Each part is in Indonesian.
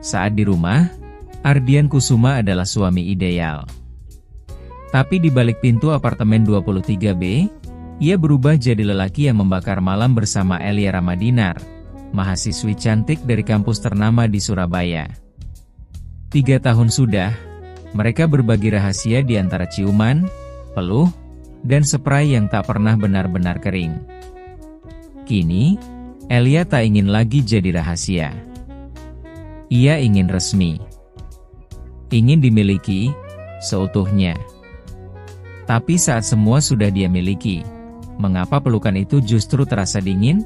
Saat di rumah, Ardian Kusuma adalah suami ideal. Tapi di balik pintu apartemen 23B, ia berubah jadi lelaki yang membakar malam bersama Elia Ramadinar, mahasiswi cantik dari kampus ternama di Surabaya. 3 tahun sudah, mereka berbagi rahasia di antara ciuman, peluh, dan spray yang tak pernah benar-benar kering. Kini, Elia tak ingin lagi jadi rahasia. Ia ingin resmi. Ingin dimiliki, seutuhnya. Tapi saat semua sudah dia miliki, mengapa pelukan itu justru terasa dingin?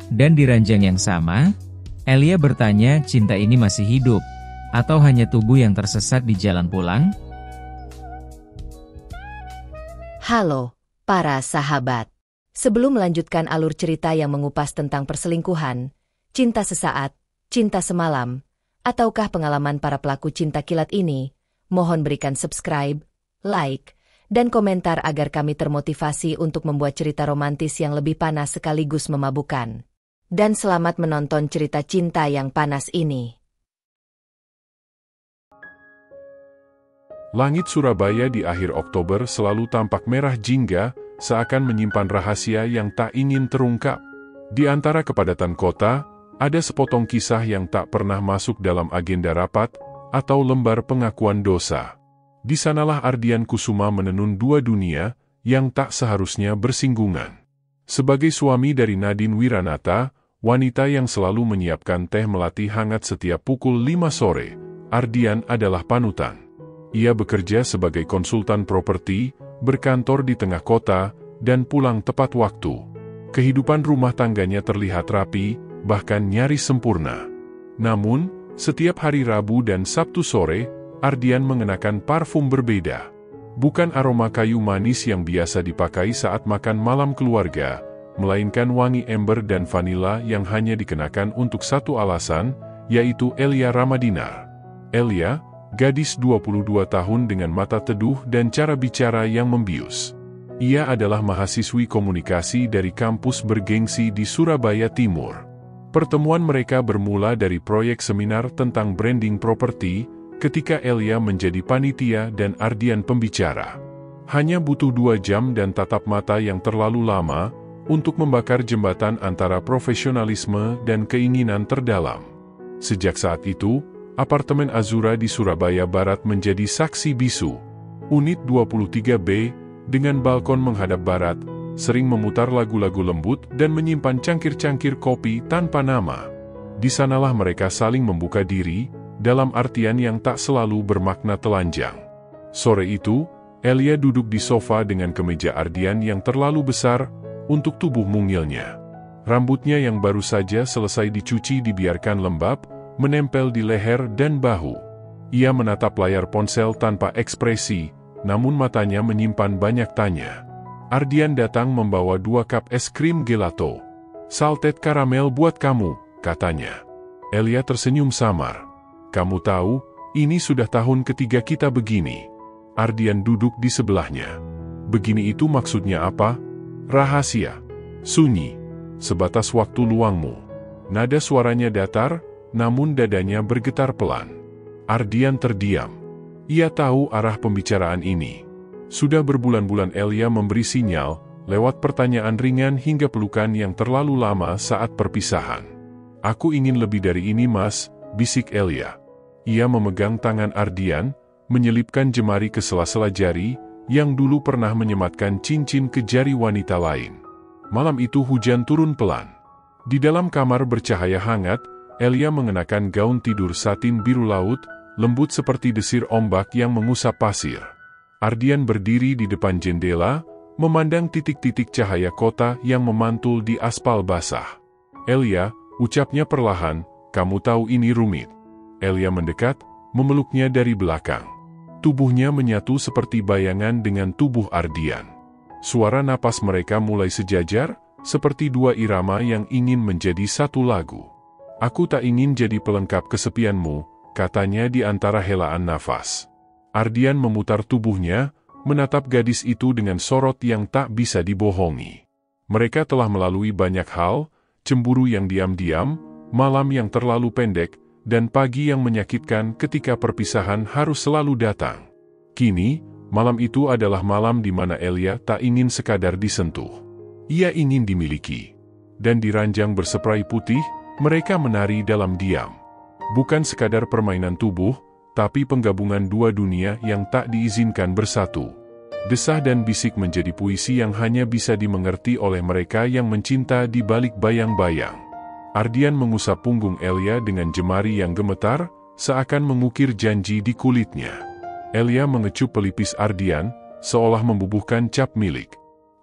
Dan di ranjang yang sama, Elia bertanya, cinta ini masih hidup, atau hanya tubuh yang tersesat di jalan pulang? Halo, para sahabat. Sebelum melanjutkan alur cerita yang mengupas tentang perselingkuhan, cinta sesaat, cinta semalam, ataukah pengalaman para pelaku cinta kilat ini, mohon berikan subscribe, like, dan komentar agar kami termotivasi untuk membuat cerita romantis yang lebih panas sekaligus memabukkan. Dan selamat menonton cerita cinta yang panas ini. Langit Surabaya di akhir Oktober selalu tampak merah jingga, seakan menyimpan rahasia yang tak ingin terungkap. Di antara kepadatan kota, ada sepotong kisah yang tak pernah masuk dalam agenda rapat atau lembar pengakuan dosa. Di sanalah Ardian Kusuma menenun 2 dunia yang tak seharusnya bersinggungan. Sebagai suami dari Nadine Wiranata, wanita yang selalu menyiapkan teh melati hangat setiap pukul 5 sore, Ardian adalah panutan. Ia bekerja sebagai konsultan properti, berkantor di tengah kota, dan pulang tepat waktu. Kehidupan rumah tangganya terlihat rapi, bahkan nyaris sempurna. Namun, setiap hari Rabu dan Sabtu sore, Ardian mengenakan parfum berbeda. Bukan aroma kayu manis yang biasa dipakai saat makan malam keluarga, melainkan wangi ember dan vanila yang hanya dikenakan untuk satu alasan, yaitu Elia Ramadinar. Elia, gadis 22 tahun dengan mata teduh dan cara bicara yang membius. Ia adalah mahasiswi komunikasi dari kampus bergengsi di Surabaya Timur. Pertemuan mereka bermula dari proyek seminar tentang branding properti, ketika Elia menjadi panitia dan Ardian pembicara. Hanya butuh 2 jam dan tatap mata yang terlalu lama, untuk membakar jembatan antara profesionalisme dan keinginan terdalam. Sejak saat itu, apartemen Azura di Surabaya Barat menjadi saksi bisu. Unit 23B, dengan balkon menghadap barat, sering memutar lagu-lagu lembut dan menyimpan cangkir-cangkir kopi tanpa nama. Di sanalah mereka saling membuka diri, dalam artian yang tak selalu bermakna telanjang. Sore itu, Elia duduk di sofa dengan kemeja Ardian yang terlalu besar untuk tubuh mungilnya. Rambutnya yang baru saja selesai dicuci dibiarkan lembab, menempel di leher dan bahu. Ia menatap layar ponsel tanpa ekspresi, namun matanya menyimpan banyak tanya. Ardian datang membawa 2 cup es krim gelato. "Salted karamel buat kamu," katanya. Elia tersenyum samar. "Kamu tahu, ini sudah tahun ketiga kita begini." Ardian duduk di sebelahnya. "Begini itu maksudnya apa?" "Rahasia. Sunyi. Sebatas waktu luangmu." Nada suaranya datar, namun dadanya bergetar pelan. Ardian terdiam. Ia tahu arah pembicaraan ini. Sudah berbulan-bulan Elia memberi sinyal, lewat pertanyaan ringan hingga pelukan yang terlalu lama saat perpisahan. "Aku ingin lebih dari ini, Mas," bisik Elia. Ia memegang tangan Ardian, menyelipkan jemari ke sela-sela jari, yang dulu pernah menyematkan cincin ke jari wanita lain. Malam itu hujan turun pelan. Di dalam kamar bercahaya hangat, Elia mengenakan gaun tidur satin biru laut, lembut seperti desir ombak yang mengusap pasir. Ardian berdiri di depan jendela, memandang titik-titik cahaya kota yang memantul di aspal basah. "Elia," ucapnya perlahan, "kamu tahu ini rumit." Elia mendekat, memeluknya dari belakang. Tubuhnya menyatu seperti bayangan dengan tubuh Ardian. Suara napas mereka mulai sejajar, seperti 2 irama yang ingin menjadi satu lagu. "Aku tak ingin jadi pelengkap kesepianmu," katanya di antara helaan nafas. Ardian memutar tubuhnya, menatap gadis itu dengan sorot yang tak bisa dibohongi. Mereka telah melalui banyak hal, cemburu yang diam-diam, malam yang terlalu pendek, dan pagi yang menyakitkan ketika perpisahan harus selalu datang. Kini, malam itu adalah malam di mana Elia tak ingin sekadar disentuh. Ia ingin dimiliki. Dan di ranjang berseprai putih, mereka menari dalam diam. Bukan sekadar permainan tubuh, tapi penggabungan dua dunia yang tak diizinkan bersatu. Desah dan bisik menjadi puisi yang hanya bisa dimengerti oleh mereka yang mencinta di balik bayang-bayang. Ardian mengusap punggung Elia dengan jemari yang gemetar, seakan mengukir janji di kulitnya. Elia mengecup pelipis Ardian, seolah membubuhkan cap milik.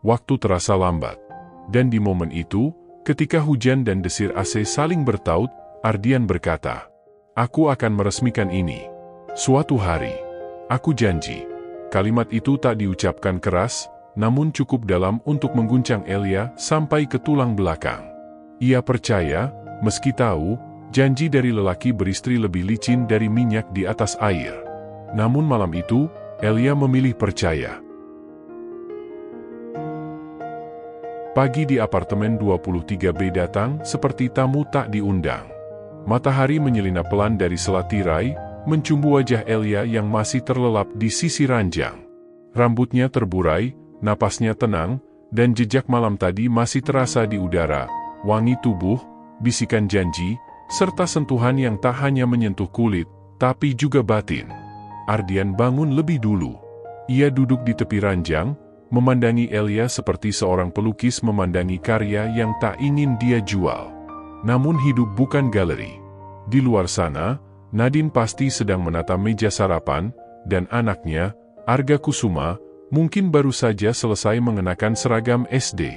Waktu terasa lambat. Dan di momen itu, ketika hujan dan desir AC saling bertaut, Ardian berkata, "Aku akan meresmikan ini. Suatu hari. Aku janji." Kalimat itu tak diucapkan keras, namun cukup dalam untuk mengguncang Elia sampai ke tulang belakang. Ia percaya, meski tahu, janji dari lelaki beristri lebih licin dari minyak di atas air. Namun malam itu, Elia memilih percaya. Pagi di apartemen 23B datang seperti tamu tak diundang. Matahari menyelinap pelan dari sela tirai, mencumbu wajah Elia yang masih terlelap di sisi ranjang. Rambutnya terburai, napasnya tenang, dan jejak malam tadi masih terasa di udara, wangi tubuh, bisikan janji, serta sentuhan yang tak hanya menyentuh kulit, tapi juga batin. Ardian bangun lebih dulu. Ia duduk di tepi ranjang, memandangi Elia seperti seorang pelukis memandangi karya yang tak ingin dia jual. Namun hidup bukan galeri. Di luar sana, Nadine pasti sedang menata meja sarapan, dan anaknya, Arga Kusuma, mungkin baru saja selesai mengenakan seragam SD.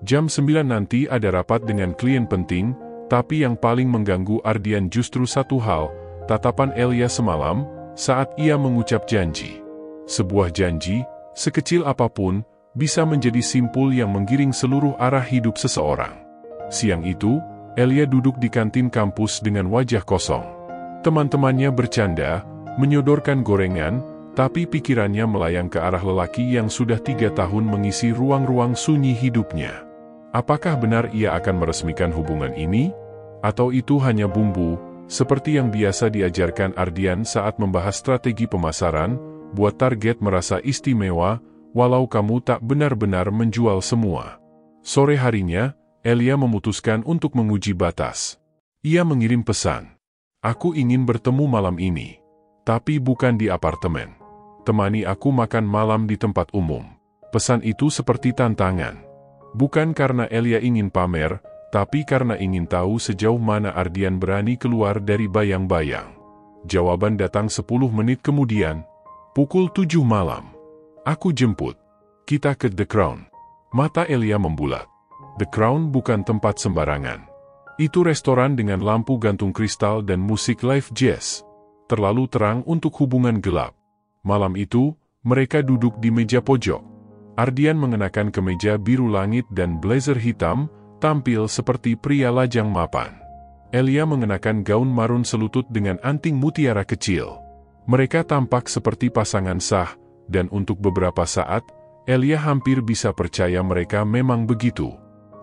Jam 9 nanti ada rapat dengan klien penting, tapi yang paling mengganggu Ardian justru satu hal, tatapan Elia semalam, saat ia mengucap janji. Sebuah janji, sekecil apapun, bisa menjadi simpul yang menggiring seluruh arah hidup seseorang. Siang itu, Elia duduk di kantin kampus dengan wajah kosong. Teman-temannya bercanda, menyodorkan gorengan, tapi pikirannya melayang ke arah lelaki yang sudah 3 tahun mengisi ruang-ruang sunyi hidupnya. Apakah benar ia akan meresmikan hubungan ini? Atau itu hanya bumbu, seperti yang biasa diajarkan Ardian saat membahas strategi pemasaran, buat target merasa istimewa, walau kamu tak benar-benar menjual semua. Sore harinya, Elia memutuskan untuk menguji batas. Ia mengirim pesan. "Aku ingin bertemu malam ini. Tapi bukan di apartemen. Temani aku makan malam di tempat umum." Pesan itu seperti tantangan. Bukan karena Elia ingin pamer, tapi karena ingin tahu sejauh mana Ardian berani keluar dari bayang-bayang. Jawaban datang 10 menit kemudian. Pukul 7 malam. "Aku jemput. Kita ke The Crown." Mata Elia membulat. The Crown bukan tempat sembarangan. Itu restoran dengan lampu gantung kristal dan musik live jazz. Terlalu terang untuk hubungan gelap. Malam itu, mereka duduk di meja pojok. Ardian mengenakan kemeja biru langit dan blazer hitam, tampil seperti pria lajang mapan. Elia mengenakan gaun marun selutut dengan anting mutiara kecil. Mereka tampak seperti pasangan sah, dan untuk beberapa saat, Elia hampir bisa percaya mereka memang begitu.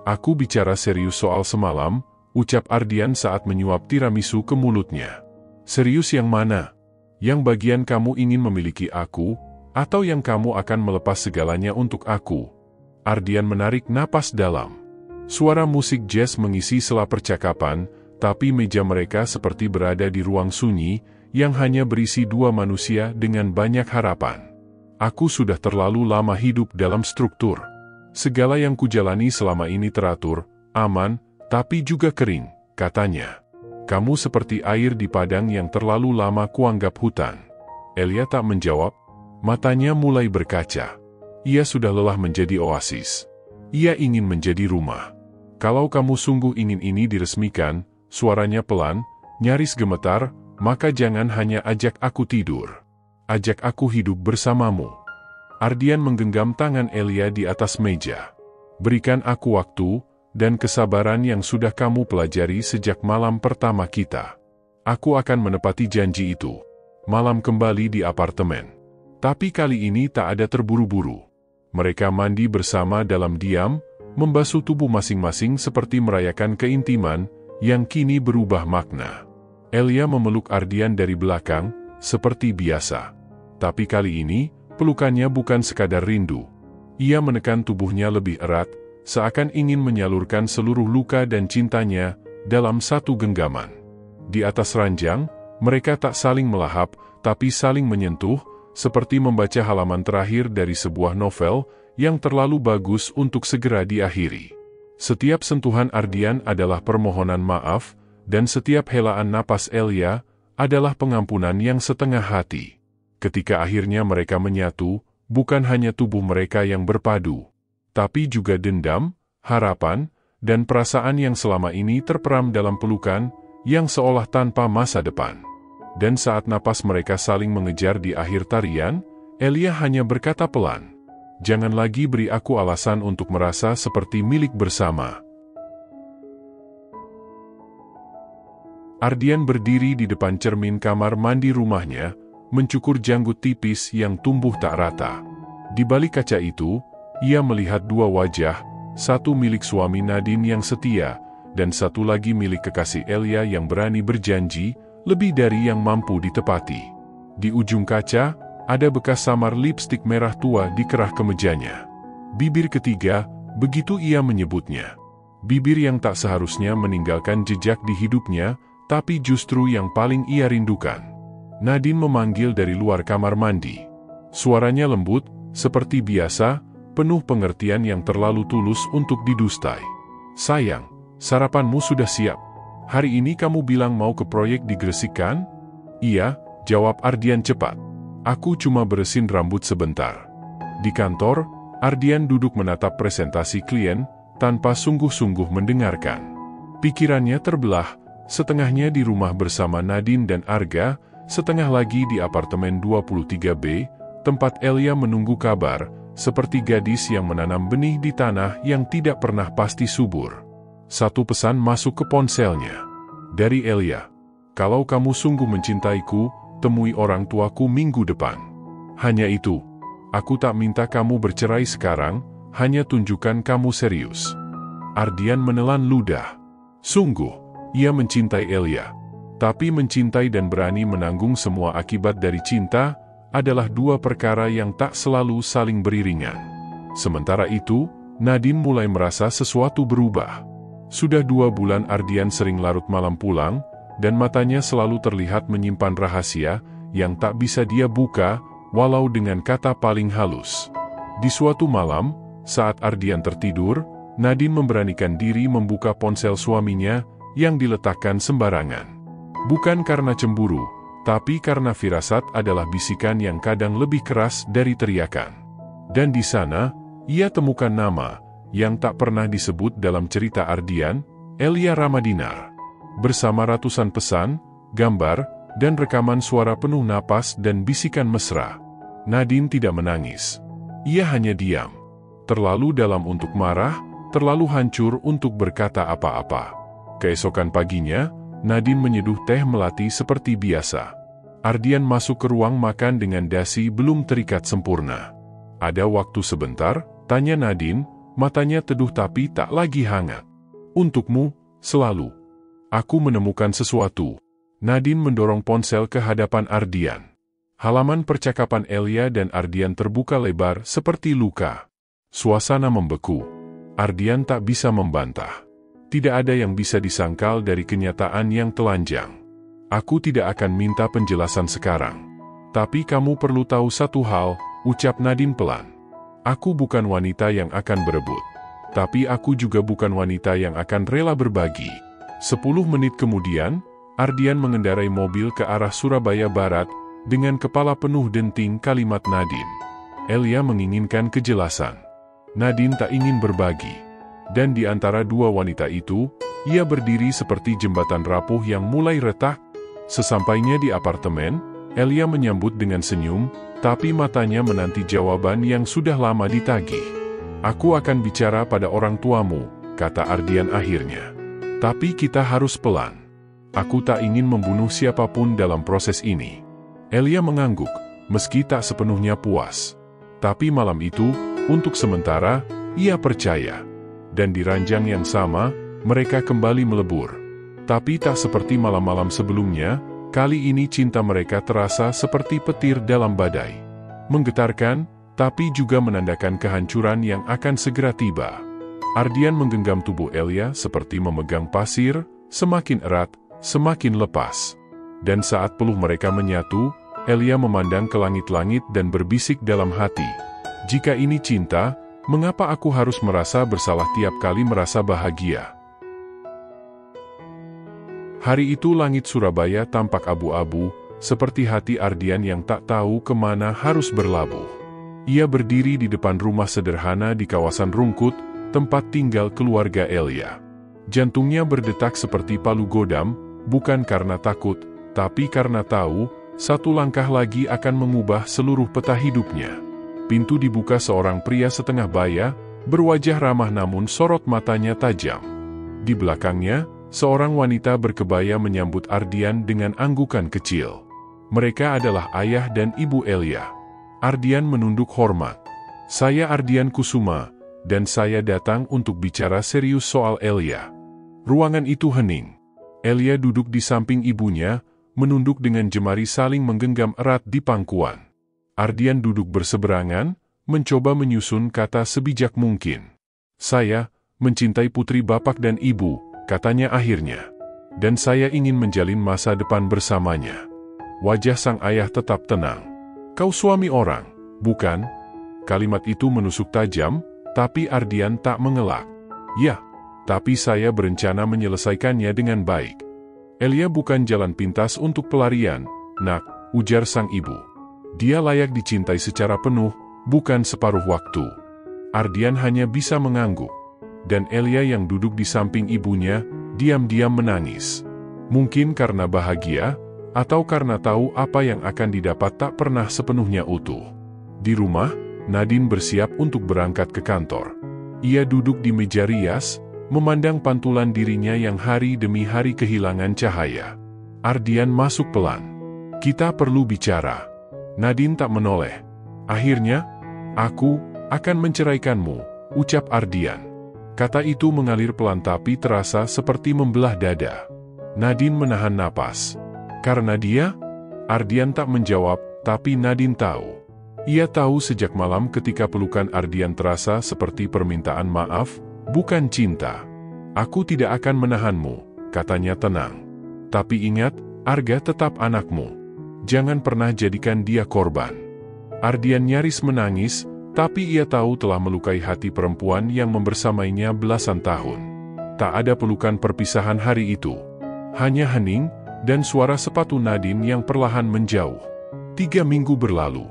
"Aku bicara serius soal semalam," ucap Ardian saat menyuap tiramisu ke mulutnya. "Serius yang mana? Yang bagian kamu ingin memiliki aku, atau yang kamu akan melepas segalanya untuk aku?" Ardian menarik napas dalam. Suara musik jazz mengisi sela percakapan, tapi meja mereka seperti berada di ruang sunyi, yang hanya berisi 2 manusia dengan banyak harapan. "Aku sudah terlalu lama hidup dalam struktur. Segala yang kujalani selama ini teratur, aman, tapi juga kering," katanya. "Kamu seperti air di padang yang terlalu lama kuanggap hutan." Elia tak menjawab, matanya mulai berkaca. Ia sudah lelah menjadi oasis. Ia ingin menjadi rumah. "Kalau kamu sungguh ingin ini diresmikan," suaranya pelan, nyaris gemetar, "maka jangan hanya ajak aku tidur. Ajak aku hidup bersamamu." Ardian menggenggam tangan Elia di atas meja. "Berikan aku waktu dan kesabaran yang sudah kamu pelajari sejak malam pertama kita. Aku akan menepati janji itu." Malam kembali di apartemen. Tapi kali ini tak ada terburu-buru. Mereka mandi bersama dalam diam, membasuh tubuh masing-masing seperti merayakan keintiman, yang kini berubah makna. Elia memeluk Ardian dari belakang, seperti biasa. Tapi kali ini, pelukannya bukan sekadar rindu. Ia menekan tubuhnya lebih erat, seakan ingin menyalurkan seluruh luka dan cintanya dalam satu genggaman. Di atas ranjang, mereka tak saling melahap, tapi saling menyentuh, seperti membaca halaman terakhir dari sebuah novel yang terlalu bagus untuk segera diakhiri. Setiap sentuhan Ardian adalah permohonan maaf, dan setiap helaan napas Elia adalah pengampunan yang setengah hati. Ketika akhirnya mereka menyatu, bukan hanya tubuh mereka yang berpadu, tapi juga dendam, harapan, dan perasaan yang selama ini terperam dalam pelukan yang seolah tanpa masa depan. Dan saat napas mereka saling mengejar di akhir tarian, Elia hanya berkata pelan, "Jangan lagi beri aku alasan untuk merasa seperti milik bersama." Ardian berdiri di depan cermin kamar mandi rumahnya, mencukur janggut tipis yang tumbuh tak rata. Di balik kaca itu, ia melihat dua wajah, satu milik suami Nadine yang setia, dan satu lagi milik kekasih Elia yang berani berjanji, lebih dari yang mampu ditepati. Di ujung kaca, ada bekas samar lipstik merah tua di kerah kemejanya. Bibir ketiga, begitu ia menyebutnya. Bibir yang tak seharusnya meninggalkan jejak di hidupnya, tapi justru yang paling ia rindukan. Nadine memanggil dari luar kamar mandi. Suaranya lembut, seperti biasa, penuh pengertian yang terlalu tulus untuk didustai. "Sayang, sarapanmu sudah siap. Hari ini kamu bilang mau ke proyek di Gresik kan?" "Iya," jawab Ardian cepat. "Aku cuma beresin rambut sebentar." Di kantor, Ardian duduk menatap presentasi klien, tanpa sungguh-sungguh mendengarkan. Pikirannya terbelah, setengahnya di rumah bersama Nadine dan Arga, setengah lagi di apartemen 23B, tempat Elia menunggu kabar, seperti gadis yang menanam benih di tanah yang tidak pernah pasti subur. Satu pesan masuk ke ponselnya. Dari Elia. "Kalau kamu sungguh mencintaiku, temui orang tuaku minggu depan." Hanya itu. "Aku tak minta kamu bercerai sekarang, hanya tunjukkan kamu serius." Ardian menelan ludah. Sungguh, ia mencintai Elia. Tapi mencintai dan berani menanggung semua akibat dari cinta adalah dua perkara yang tak selalu saling beriringan. Sementara itu, Nadine mulai merasa sesuatu berubah. Sudah 2 bulan Ardian sering larut malam pulang, dan matanya selalu terlihat menyimpan rahasia yang tak bisa dia buka, walau dengan kata paling halus. Di suatu malam, saat Ardian tertidur, Nadine memberanikan diri membuka ponsel suaminya yang diletakkan sembarangan. Bukan karena cemburu, tapi karena firasat adalah bisikan yang kadang lebih keras dari teriakan. Dan di sana, ia temukan nama yang tak pernah disebut dalam cerita Ardian, Elia Ramadinar. Bersama ratusan pesan, gambar, dan rekaman suara penuh napas dan bisikan mesra. Nadine tidak menangis. Ia hanya diam. Terlalu dalam untuk marah, terlalu hancur untuk berkata apa-apa. Keesokan paginya, Nadine menyeduh teh melati seperti biasa. Ardian masuk ke ruang makan dengan dasi belum terikat sempurna. "Ada waktu sebentar?" tanya Nadine, matanya teduh tapi tak lagi hangat. "Untukmu, selalu. Aku menemukan sesuatu." Nadine mendorong ponsel ke hadapan Ardian. Halaman percakapan Elia dan Ardian terbuka lebar seperti luka. Suasana membeku. Ardian tak bisa membantah. Tidak ada yang bisa disangkal dari kenyataan yang telanjang. "Aku tidak akan minta penjelasan sekarang. Tapi kamu perlu tahu satu hal," ucap Nadine pelan. "Aku bukan wanita yang akan berebut. Tapi aku juga bukan wanita yang akan rela berbagi." 10 menit kemudian, Ardian mengendarai mobil ke arah Surabaya Barat, dengan kepala penuh denting kalimat Nadine. Elia menginginkan kejelasan. Nadine tak ingin berbagi. Dan di antara dua wanita itu, ia berdiri seperti jembatan rapuh yang mulai retak. Sesampainya di apartemen, Elia menyambut dengan senyum, tapi matanya menanti jawaban yang sudah lama ditagih. "Aku akan bicara pada orang tuamu," kata Ardian akhirnya. "Tapi kita harus pelan. Aku tak ingin membunuh siapapun dalam proses ini." Elia mengangguk, meski tak sepenuhnya puas. Tapi malam itu, untuk sementara, ia percaya. Dan di ranjang yang sama, mereka kembali melebur. Tapi tak seperti malam-malam sebelumnya, kali ini cinta mereka terasa seperti petir dalam badai. Menggetarkan, tapi juga menandakan kehancuran yang akan segera tiba. Ardian menggenggam tubuh Elia seperti memegang pasir, semakin erat, semakin lepas. Dan saat peluh mereka menyatu, Elia memandang ke langit-langit dan berbisik dalam hati. Jika ini cinta, mengapa aku harus merasa bersalah tiap kali merasa bahagia? Hari itu langit Surabaya tampak abu-abu, seperti hati Ardian yang tak tahu kemana harus berlabuh. Ia berdiri di depan rumah sederhana di kawasan Rungkut, tempat tinggal keluarga Elia. Jantungnya berdetak seperti palu godam, bukan karena takut, tapi karena tahu, satu langkah lagi akan mengubah seluruh peta hidupnya. Pintu dibuka seorang pria setengah baya, berwajah ramah namun sorot matanya tajam. Di belakangnya, seorang wanita berkebaya menyambut Ardian dengan anggukan kecil. Mereka adalah ayah dan ibu Elia. Ardian menunduk hormat. "Saya Ardian Kusuma, dan saya datang untuk bicara serius soal Elia." Ruangan itu hening. Elia duduk di samping ibunya, menunduk dengan jemari saling menggenggam erat di pangkuan. Ardian duduk berseberangan, mencoba menyusun kata sebijak mungkin. "Saya mencintai putri bapak dan ibu," katanya akhirnya. "Dan saya ingin menjalin masa depan bersamanya." Wajah sang ayah tetap tenang. "Kau suami orang, bukan?" Kalimat itu menusuk tajam, tapi Ardian tak mengelak. "Ya, tapi saya berencana menyelesaikannya dengan baik." "Elia bukan jalan pintas untuk pelarian, nak," ujar sang ibu. "Dia layak dicintai secara penuh, bukan separuh waktu." Ardian hanya bisa mengangguk. Dan Elia yang duduk di samping ibunya, diam-diam menangis. Mungkin karena bahagia, atau karena tahu apa yang akan didapat tak pernah sepenuhnya utuh. Di rumah, Nadine bersiap untuk berangkat ke kantor. Ia duduk di meja rias, memandang pantulan dirinya yang hari demi hari kehilangan cahaya. Ardian masuk pelan. "Kita perlu bicara." Nadine tak menoleh. "Akhirnya, aku akan menceraikanmu," ucap Ardian. Kata itu mengalir pelan tapi terasa seperti membelah dada. Nadine menahan napas. Karena dia? Ardian tak menjawab, tapi Nadine tahu. Ia tahu sejak malam ketika pelukan Ardian terasa seperti permintaan maaf, bukan cinta. "Aku tidak akan menahanmu," katanya tenang. "Tapi ingat, Arga tetap anakmu. Jangan pernah jadikan dia korban." Ardian nyaris menangis, tapi ia tahu telah melukai hati perempuan yang membersamainya belasan tahun. Tak ada pelukan perpisahan hari itu. Hanya hening, dan suara sepatu Nadine yang perlahan menjauh. 3 minggu berlalu.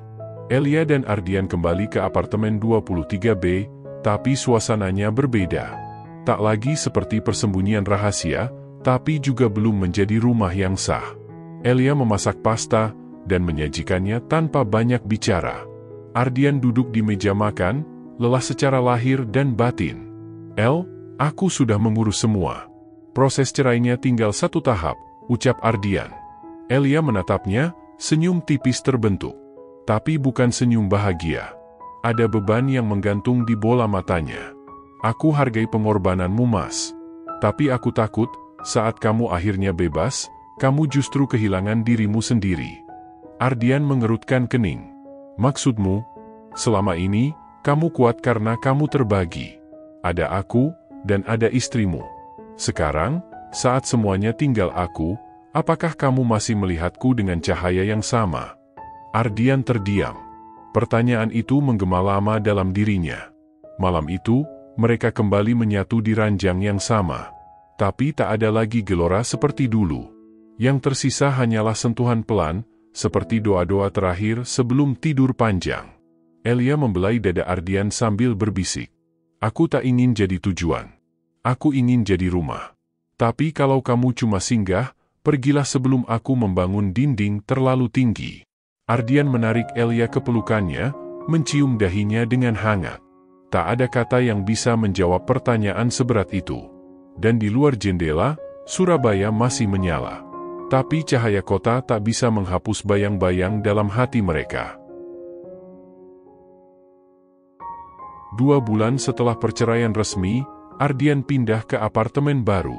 Elia dan Ardian kembali ke apartemen 23B, tapi suasananya berbeda. Tak lagi seperti persembunyian rahasia, tapi juga belum menjadi rumah yang sah. Elia memasak pasta, dan menyajikannya tanpa banyak bicara. Ardian duduk di meja makan, lelah secara lahir dan batin. Aku sudah mengurus semua. Proses cerainya tinggal 1 tahap," ucap Ardian. Elia menatapnya, senyum tipis terbentuk. Tapi bukan senyum bahagia. Ada beban yang menggantung di bola matanya. "Aku hargai pengorbananmu, Mas. Tapi aku takut, saat kamu akhirnya bebas, kamu justru kehilangan dirimu sendiri." Ardian mengerutkan kening. "Maksudmu? Selama ini, kamu kuat karena kamu terbagi. Ada aku, dan ada istrimu. Sekarang, saat semuanya tinggal aku, apakah kamu masih melihatku dengan cahaya yang sama?" Ardian terdiam. Pertanyaan itu menggema lama dalam dirinya. Malam itu, mereka kembali menyatu di ranjang yang sama. Tapi tak ada lagi gelora seperti dulu. Yang tersisa hanyalah sentuhan pelan, seperti doa-doa terakhir sebelum tidur panjang. Elia membelai dada Ardian sambil berbisik. "Aku tak ingin jadi tujuan. Aku ingin jadi rumah. Tapi kalau kamu cuma singgah, pergilah sebelum aku membangun dinding terlalu tinggi." Ardian menarik Elia ke pelukannya, mencium dahinya dengan hangat. Tak ada kata yang bisa menjawab pertanyaan seberat itu. Dan di luar jendela, Surabaya masih menyala. Tapi cahaya kota tak bisa menghapus bayang-bayang dalam hati mereka. 2 bulan setelah perceraian resmi, Ardian pindah ke apartemen baru.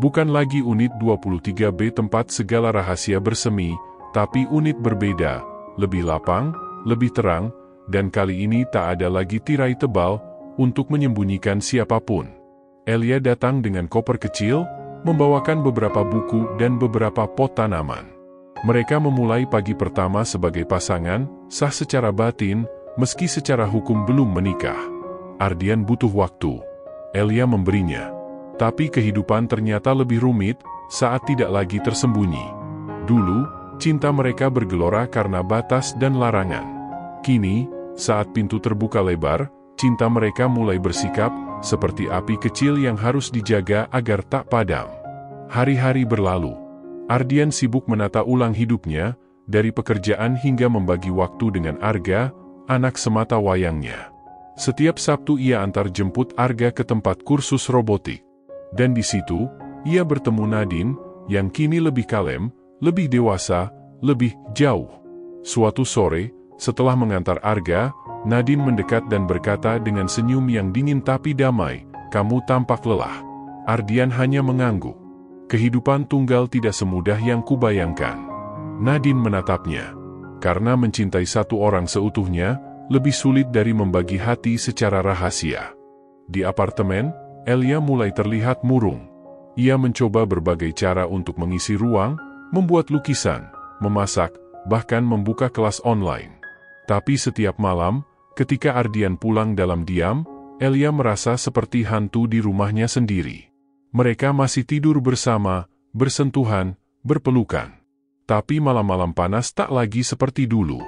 Bukan lagi unit 23B tempat segala rahasia bersemi, tapi unit berbeda, lebih lapang, lebih terang, dan kali ini tak ada lagi tirai tebal untuk menyembunyikan siapapun. Elia datang dengan koper kecil, membawakan beberapa buku dan beberapa pot tanaman. Mereka memulai pagi pertama sebagai pasangan, sah secara batin, meski secara hukum belum menikah. Ardian butuh waktu. Elia memberinya. Tapi kehidupan ternyata lebih rumit saat tidak lagi tersembunyi. Dulu, cinta mereka bergelora karena batas dan larangan. Kini, saat pintu terbuka lebar, cinta mereka mulai bersikap seperti api kecil yang harus dijaga agar tak padam. Hari-hari berlalu. Ardian sibuk menata ulang hidupnya, dari pekerjaan hingga membagi waktu dengan Arga, anak semata wayangnya. Setiap Sabtu ia antar jemput Arga ke tempat kursus robotik. Dan di situ, ia bertemu Nadine, yang kini lebih kalem, lebih dewasa, lebih jauh. Suatu sore, setelah mengantar Arga, Nadine mendekat dan berkata dengan senyum yang dingin tapi damai, "Kamu tampak lelah." Ardian hanya mengangguk. Kehidupan tunggal tidak semudah yang kubayangkan. Nadine menatapnya. Karena mencintai satu orang seutuhnya, lebih sulit dari membagi hati secara rahasia. Di apartemen, Elia mulai terlihat murung. Ia mencoba berbagai cara untuk mengisi ruang, membuat lukisan, memasak, bahkan membuka kelas online. Tapi setiap malam, ketika Ardian pulang dalam diam, Elia merasa seperti hantu di rumahnya sendiri. Mereka masih tidur bersama, bersentuhan, berpelukan. Tapi malam-malam panas tak lagi seperti dulu.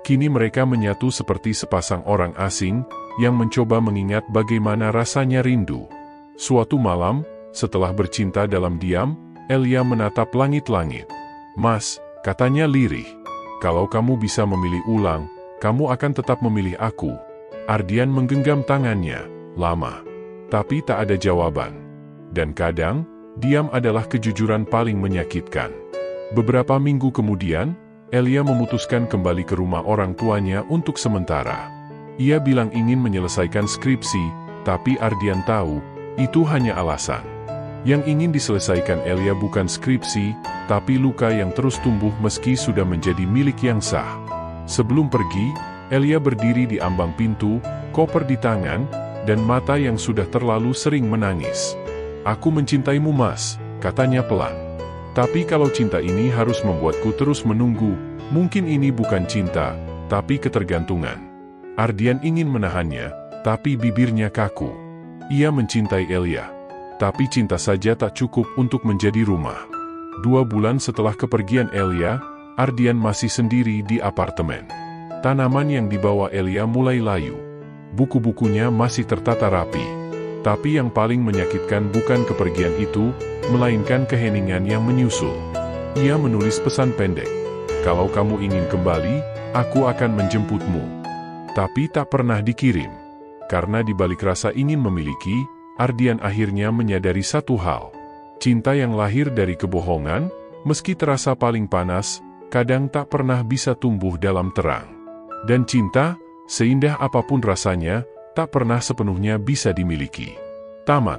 Kini mereka menyatu seperti sepasang orang asing yang mencoba mengingat bagaimana rasanya rindu. Suatu malam, setelah bercinta dalam diam, Elia menatap langit-langit. "Mas," katanya lirih, "kalau kamu bisa memilih ulang, kamu akan tetap memilih aku." Ardian menggenggam tangannya, lama. Tapi tak ada jawaban. Dan kadang, diam adalah kejujuran paling menyakitkan. Beberapa minggu kemudian, Elia memutuskan kembali ke rumah orang tuanya untuk sementara. Ia bilang ingin menyelesaikan skripsi, tapi Ardian tahu, itu hanya alasan. Yang ingin diselesaikan Elia bukan skripsi, tapi luka yang terus tumbuh meski sudah menjadi milik yang sah. Sebelum pergi, Elia berdiri di ambang pintu, koper di tangan, dan mata yang sudah terlalu sering menangis. "Aku mencintaimu, Mas," katanya pelan. "Tapi kalau cinta ini harus membuatku terus menunggu, mungkin ini bukan cinta, tapi ketergantungan." Ardian ingin menahannya, tapi bibirnya kaku. Ia mencintai Elia. Tapi cinta saja tak cukup untuk menjadi rumah. 2 bulan setelah kepergian Elia, Ardian masih sendiri di apartemen. Tanaman yang dibawa Elia mulai layu. Buku-bukunya masih tertata rapi. Tapi yang paling menyakitkan bukan kepergian itu, melainkan keheningan yang menyusul. Ia menulis pesan pendek. "Kalau kamu ingin kembali, aku akan menjemputmu." Tapi tak pernah dikirim. Karena di balik rasa ingin memiliki, Ardian akhirnya menyadari satu hal. Cinta yang lahir dari kebohongan, meski terasa paling panas, kadang tak pernah bisa tumbuh dalam terang. Dan cinta, seindah apapun rasanya, tak pernah sepenuhnya bisa dimiliki. Tamat.